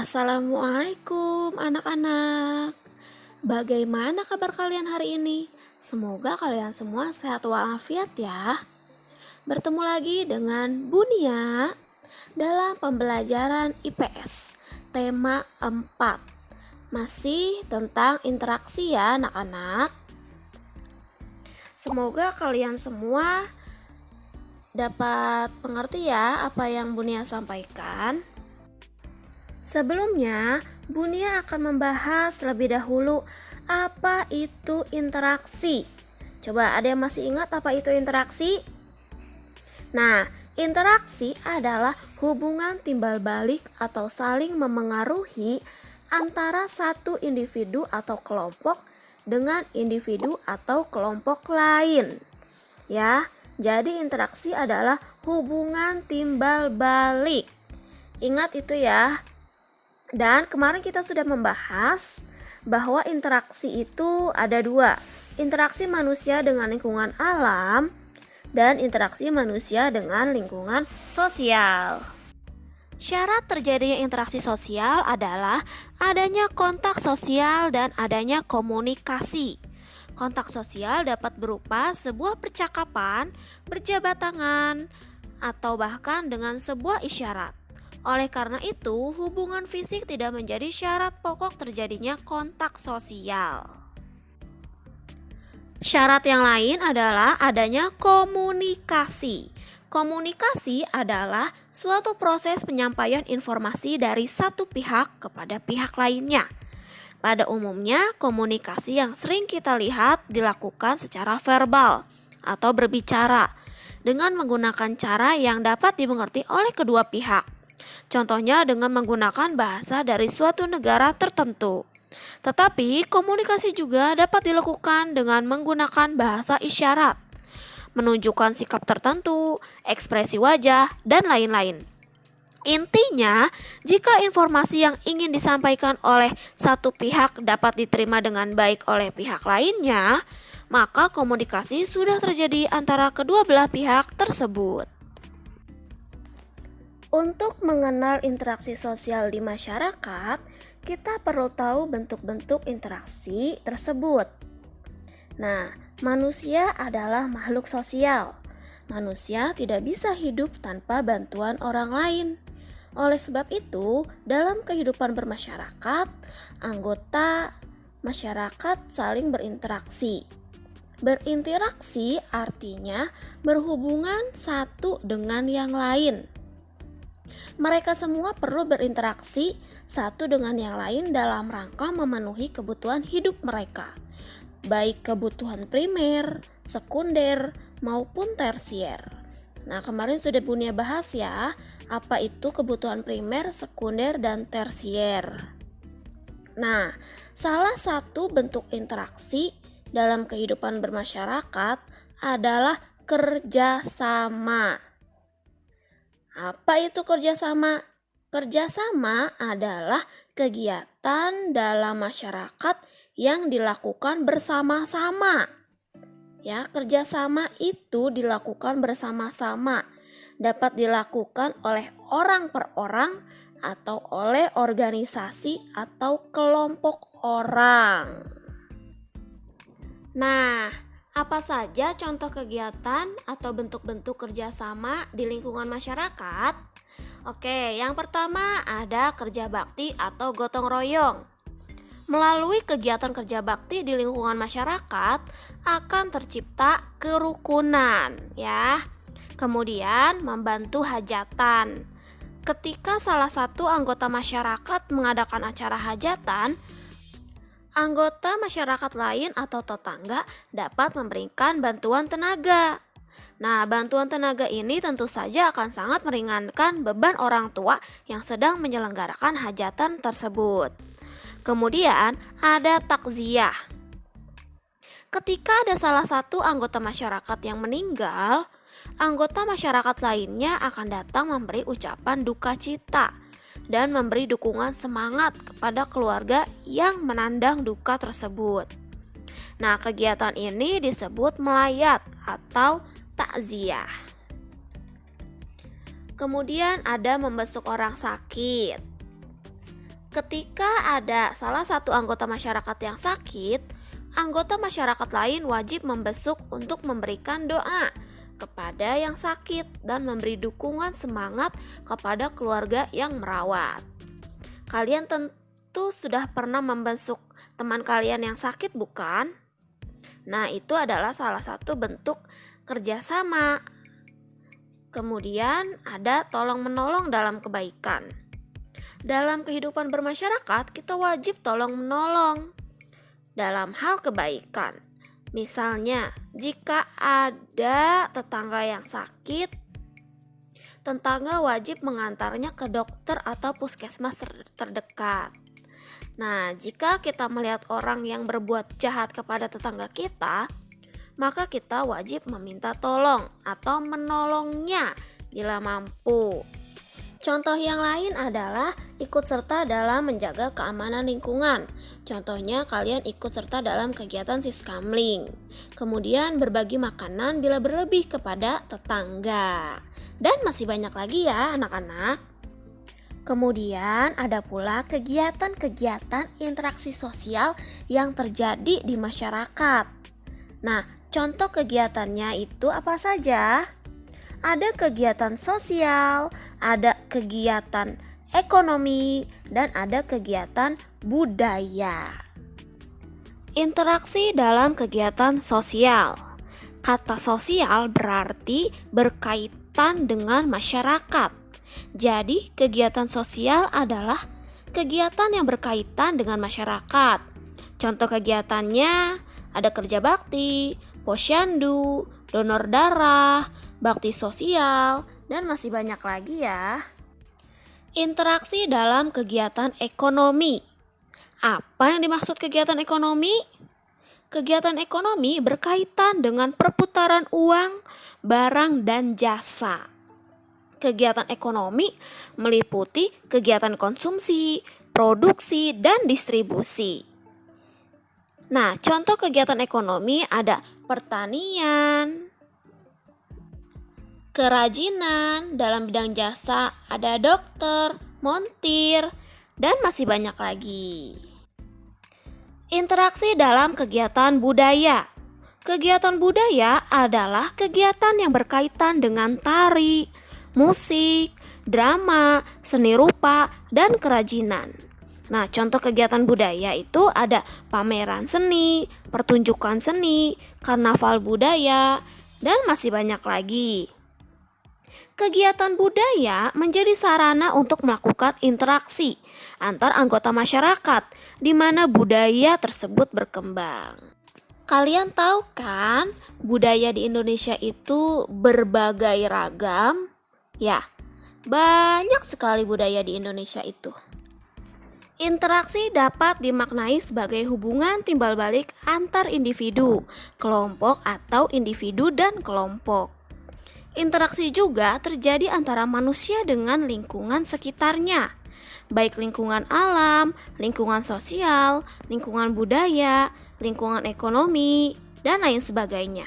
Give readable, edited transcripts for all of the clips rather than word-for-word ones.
Assalamualaikum anak-anak. Bagaimana kabar kalian hari ini? Semoga kalian semua sehat walafiat ya. Bertemu lagi dengan Bunia dalam pembelajaran IPS tema 4. Masih tentang interaksi ya anak-anak. Semoga kalian semua dapat mengerti ya apa yang Bunia sampaikan. Sebelumnya, Bunia akan membahas terlebih dahulu apa itu interaksi. Coba ada yang masih ingat apa itu interaksi? Nah, interaksi adalah hubungan timbal balik atau saling memengaruhi antara satu individu atau kelompok dengan individu atau kelompok lain. Ya, jadi interaksi adalah hubungan timbal balik. Ingat itu ya. Dan kemarin kita sudah membahas bahwa interaksi itu ada dua. Interaksi manusia dengan lingkungan alam dan interaksi manusia dengan lingkungan sosial. Syarat terjadinya interaksi sosial adalah adanya kontak sosial dan adanya komunikasi. Kontak sosial dapat berupa sebuah percakapan, berjabat tangan, atau bahkan dengan sebuah isyarat. Oleh karena itu, hubungan fisik tidak menjadi syarat pokok terjadinya kontak sosial. Syarat yang lain adalah adanya komunikasi. Komunikasi adalah suatu proses penyampaian informasi dari satu pihak kepada pihak lainnya. Pada umumnya, komunikasi yang sering kita lihat dilakukan secara verbal atau berbicara dengan menggunakan cara yang dapat dimengerti oleh kedua pihak. Contohnya dengan menggunakan bahasa dari suatu negara tertentu. Tetapi komunikasi juga dapat dilakukan dengan menggunakan bahasa isyarat, menunjukkan sikap tertentu, ekspresi wajah, dan lain-lain. Intinya, jika informasi yang ingin disampaikan oleh satu pihak dapat diterima dengan baik oleh pihak lainnya, maka komunikasi sudah terjadi antara kedua belah pihak tersebut. Untuk mengenal interaksi sosial di masyarakat, kita perlu tahu bentuk-bentuk interaksi tersebut. Nah, manusia adalah makhluk sosial. Manusia tidak bisa hidup tanpa bantuan orang lain. Oleh sebab itu, dalam kehidupan bermasyarakat, anggota masyarakat saling berinteraksi. Berinteraksi artinya berhubungan satu dengan yang lain. Mereka semua perlu berinteraksi satu dengan yang lain dalam rangka memenuhi kebutuhan hidup mereka, baik kebutuhan primer, sekunder, maupun tersier. Nah, kemarin sudah Bunia bahas ya, apa itu kebutuhan primer, sekunder, dan tersier. Nah, salah satu bentuk interaksi dalam kehidupan bermasyarakat adalah kerjasama. Apa itu kerjasama? Kerjasama adalah kegiatan dalam masyarakat yang dilakukan bersama-sama. Ya, kerjasama itu dilakukan bersama-sama. Dapat dilakukan oleh orang per orang atau oleh organisasi atau kelompok orang. Nah, apa saja contoh kegiatan atau bentuk-bentuk kerjasama di lingkungan masyarakat? Oke, yang pertama ada kerja bakti atau gotong royong. Melalui kegiatan kerja bakti di lingkungan masyarakat akan tercipta kerukunan, ya. Kemudian membantu hajatan. Ketika salah satu anggota masyarakat mengadakan acara hajatan, anggota masyarakat lain atau tetangga dapat memberikan bantuan tenaga. Nah, bantuan tenaga ini tentu saja akan sangat meringankan beban orang tua yang sedang menyelenggarakan hajatan tersebut. Kemudian ada takziah. Ketika ada salah satu anggota masyarakat yang meninggal, anggota masyarakat lainnya akan datang memberi ucapan duka cita dan memberi dukungan semangat kepada keluarga yang menandang duka tersebut. Nah, kegiatan ini disebut melayat atau takziah. Kemudian ada membesuk orang sakit. Ketika ada salah satu anggota masyarakat yang sakit, anggota masyarakat lain wajib membesuk untuk memberikan doa kepada yang sakit dan memberi dukungan semangat kepada keluarga yang merawat. Kalian tentu sudah pernah membesuk teman kalian yang sakit, bukan? Nah, itu adalah salah satu bentuk kerjasama. Kemudian ada tolong-menolong dalam kebaikan. Dalam kehidupan bermasyarakat, kita wajib tolong-menolong dalam hal kebaikan. Misalnya, jika ada tetangga yang sakit, tetangga wajib mengantarnya ke dokter atau puskesmas terdekat. Nah, jika kita melihat orang yang berbuat jahat kepada tetangga kita, maka kita wajib meminta tolong atau menolongnya bila mampu. Contoh yang lain adalah ikut serta dalam menjaga keamanan lingkungan. Contohnya kalian ikut serta dalam kegiatan siskamling. Kemudian berbagi makanan bila berlebih kepada tetangga. Dan masih banyak lagi ya anak-anak. Kemudian ada pula kegiatan-kegiatan interaksi sosial yang terjadi di masyarakat. Nah, contoh kegiatannya itu apa saja? Ada kegiatan sosial, ada kegiatan ekonomi, dan ada kegiatan budaya. Interaksi dalam kegiatan sosial. Kata sosial berarti berkaitan dengan masyarakat. Jadi, kegiatan sosial adalah kegiatan yang berkaitan dengan masyarakat. Contoh kegiatannya ada kerja bakti, posyandu, donor darah, bakti sosial, dan masih banyak lagi ya. Interaksi dalam kegiatan ekonomi. Apa yang dimaksud kegiatan ekonomi? Kegiatan ekonomi berkaitan dengan perputaran uang, barang, dan jasa. Kegiatan ekonomi meliputi kegiatan konsumsi, produksi, dan distribusi. Nah, contoh kegiatan ekonomi ada pertanian, kerajinan, dalam bidang jasa ada dokter, montir, dan masih banyak lagi. Interaksi dalam kegiatan budaya. Kegiatan budaya adalah kegiatan yang berkaitan dengan tari, musik, drama, seni rupa, dan kerajinan. Nah, contoh kegiatan budaya itu ada pameran seni, pertunjukan seni, karnaval budaya, dan masih banyak lagi. Kegiatan budaya menjadi sarana untuk melakukan interaksi antar anggota masyarakat, di mana budaya tersebut berkembang. Kalian tahu kan, budaya di Indonesia itu berbagai ragam? Ya, banyak sekali budaya di Indonesia itu. Interaksi dapat dimaknai sebagai hubungan timbal balik antar individu, kelompok, atau individu dan kelompok. Interaksi juga terjadi antara manusia dengan lingkungan sekitarnya, baik lingkungan alam, lingkungan sosial, lingkungan budaya, lingkungan ekonomi, dan lain sebagainya.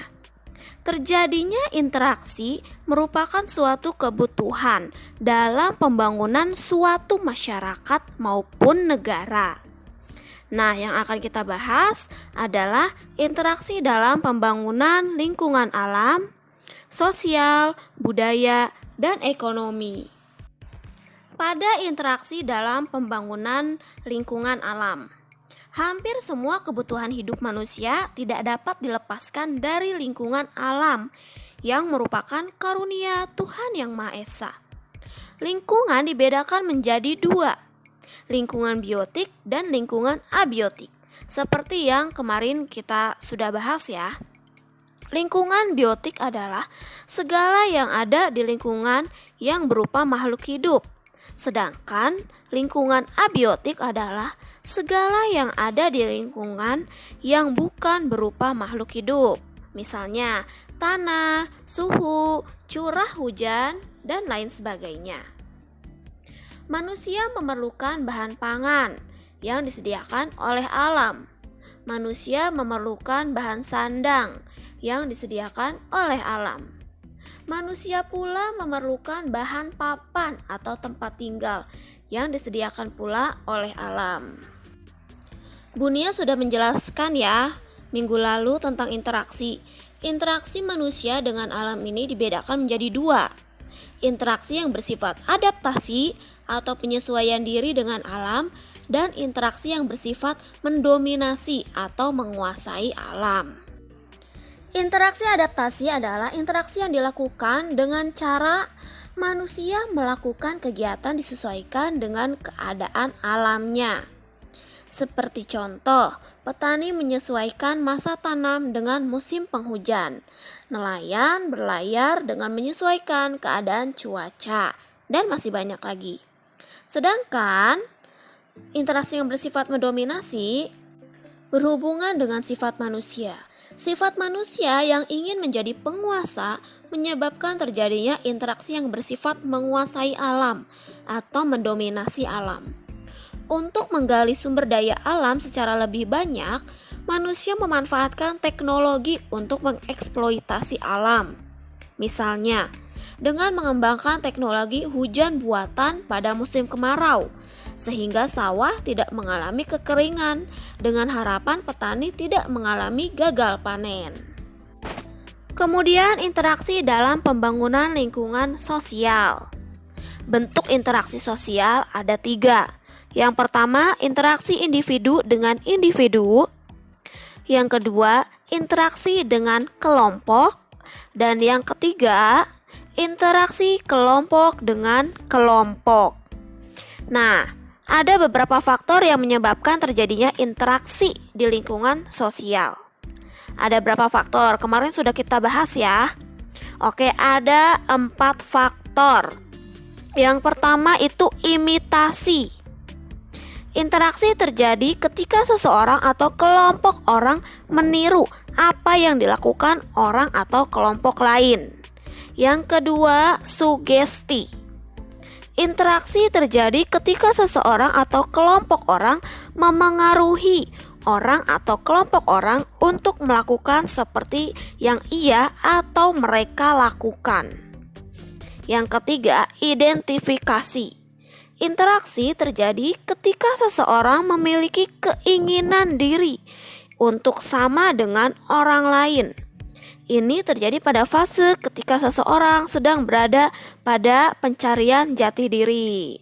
Terjadinya interaksi merupakan suatu kebutuhan dalam pembangunan suatu masyarakat maupun negara. Nah, yang akan kita bahas adalah interaksi dalam pembangunan lingkungan alam, sosial, budaya, dan ekonomi. Pada interaksi dalam pembangunan lingkungan alam, hampir semua kebutuhan hidup manusia tidak dapat dilepaskan dari lingkungan alam yang merupakan karunia Tuhan Yang Maha Esa. Lingkungan dibedakan menjadi dua, lingkungan biotik dan lingkungan abiotik, seperti yang kemarin kita sudah bahas ya. Lingkungan biotik adalah segala yang ada di lingkungan yang berupa makhluk hidup. Sedangkan lingkungan abiotik adalah segala yang ada di lingkungan yang bukan berupa makhluk hidup. Misalnya tanah, suhu, curah hujan, dan lain sebagainya. Manusia memerlukan bahan pangan yang disediakan oleh alam. Manusia memerlukan bahan sandang yang disediakan oleh alam. Manusia pula memerlukan bahan papan atau tempat tinggal yang disediakan pula oleh alam. Bunia sudah menjelaskan ya minggu lalu tentang interaksi. Interaksi manusia dengan alam ini dibedakan menjadi dua. Interaksi yang bersifat adaptasi atau penyesuaian diri dengan alam, dan interaksi yang bersifat mendominasi atau menguasai alam. Interaksi adaptasi adalah interaksi yang dilakukan dengan cara manusia melakukan kegiatan disesuaikan dengan keadaan alamnya. Seperti contoh, petani menyesuaikan masa tanam dengan musim penghujan. Nelayan berlayar dengan menyesuaikan keadaan cuaca, dan masih banyak lagi. Sedangkan interaksi yang bersifat mendominasi berhubungan dengan sifat manusia. Sifat manusia yang ingin menjadi penguasa menyebabkan terjadinya interaksi yang bersifat menguasai alam atau mendominasi alam. Untuk menggali sumber daya alam secara lebih banyak, manusia memanfaatkan teknologi untuk mengeksploitasi alam. Misalnya, dengan mengembangkan teknologi hujan buatan pada musim kemarau, sehingga sawah tidak mengalami kekeringan, dengan harapan petani tidak mengalami gagal panen. Kemudian interaksi dalam pembangunan lingkungan sosial. Bentuk interaksi sosial ada 3. Yang pertama, interaksi individu dengan individu. Yang kedua, interaksi dengan kelompok. Dan yang ketiga, interaksi kelompok dengan kelompok. Nah, ada beberapa faktor yang menyebabkan terjadinya interaksi di lingkungan sosial. Ada berapa faktor? Kemarin sudah kita bahas ya. Oke, ada 4 faktor. Yang pertama itu imitasi. Interaksi terjadi ketika seseorang atau kelompok orang meniru apa yang dilakukan orang atau kelompok lain. Yang kedua, sugesti. Interaksi terjadi ketika seseorang atau kelompok orang memengaruhi orang atau kelompok orang untuk melakukan seperti yang ia atau mereka lakukan. Yang ketiga, identifikasi. Interaksi terjadi ketika seseorang memiliki keinginan diri untuk sama dengan orang lain. Ini terjadi pada fase ketika seseorang sedang berada pada pencarian jati diri.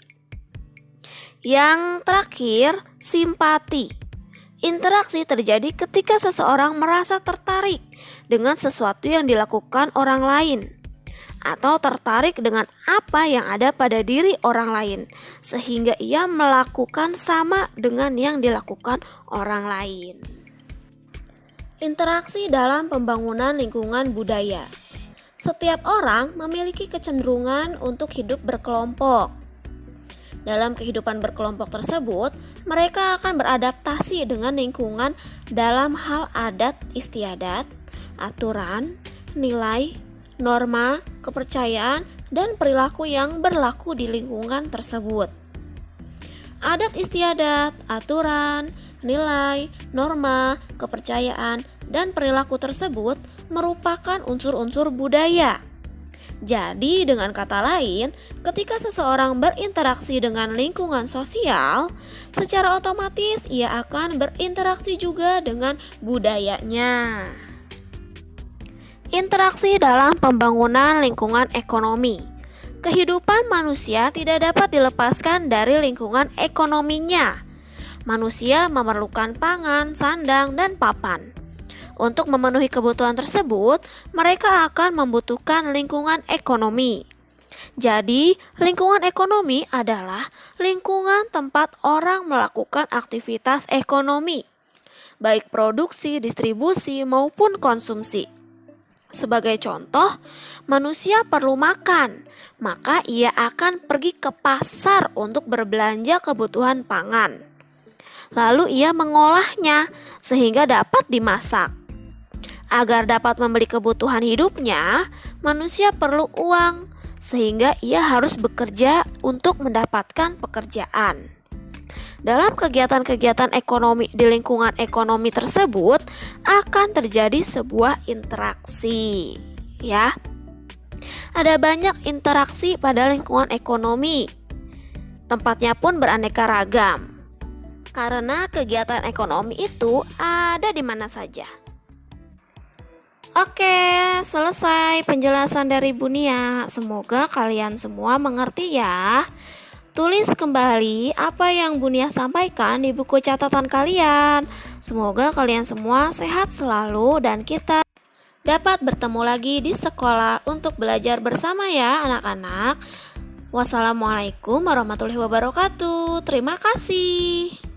Yang terakhir, simpati. Interaksi terjadi ketika seseorang merasa tertarik dengan sesuatu yang dilakukan orang lain, atau tertarik dengan apa yang ada pada diri orang lain, sehingga ia melakukan sama dengan yang dilakukan orang lain. Interaksi dalam pembangunan lingkungan budaya. Setiap orang memiliki kecenderungan untuk hidup berkelompok. Dalam kehidupan berkelompok tersebut, mereka akan beradaptasi dengan lingkungan dalam hal adat istiadat, aturan, nilai, norma, kepercayaan, dan perilaku yang berlaku di lingkungan tersebut. Adat istiadat, aturan, nilai, norma, kepercayaan, dan perilaku tersebut merupakan unsur-unsur budaya. Jadi, dengan kata lain, ketika seseorang berinteraksi dengan lingkungan sosial, secara otomatis ia akan berinteraksi juga dengan budayanya. Interaksi dalam pembangunan lingkungan ekonomi. Kehidupan manusia tidak dapat dilepaskan dari lingkungan ekonominya. Manusia memerlukan pangan, sandang, dan papan. Untuk memenuhi kebutuhan tersebut, mereka akan membutuhkan lingkungan ekonomi. Jadi, lingkungan ekonomi adalah lingkungan tempat orang melakukan aktivitas ekonomi, baik produksi, distribusi, maupun konsumsi. Sebagai contoh, manusia perlu makan, maka ia akan pergi ke pasar untuk berbelanja kebutuhan pangan. Lalu ia mengolahnya sehingga dapat dimasak. Agar dapat membeli kebutuhan hidupnya, manusia perlu uang, sehingga ia harus bekerja untuk mendapatkan pekerjaan. Dalam kegiatan-kegiatan ekonomi di lingkungan ekonomi tersebut akan terjadi sebuah interaksi, ya. Ada banyak interaksi pada lingkungan ekonomi. Tempatnya pun beraneka ragam. Karena kegiatan ekonomi itu ada di mana saja. Oke, selesai penjelasan dari Bunia. Semoga kalian semua mengerti ya. Tulis kembali apa yang Bunia sampaikan di buku catatan kalian. Semoga kalian semua sehat selalu dan kita dapat bertemu lagi di sekolah untuk belajar bersama ya anak-anak. Wassalamualaikum warahmatullahi wabarakatuh. Terima kasih.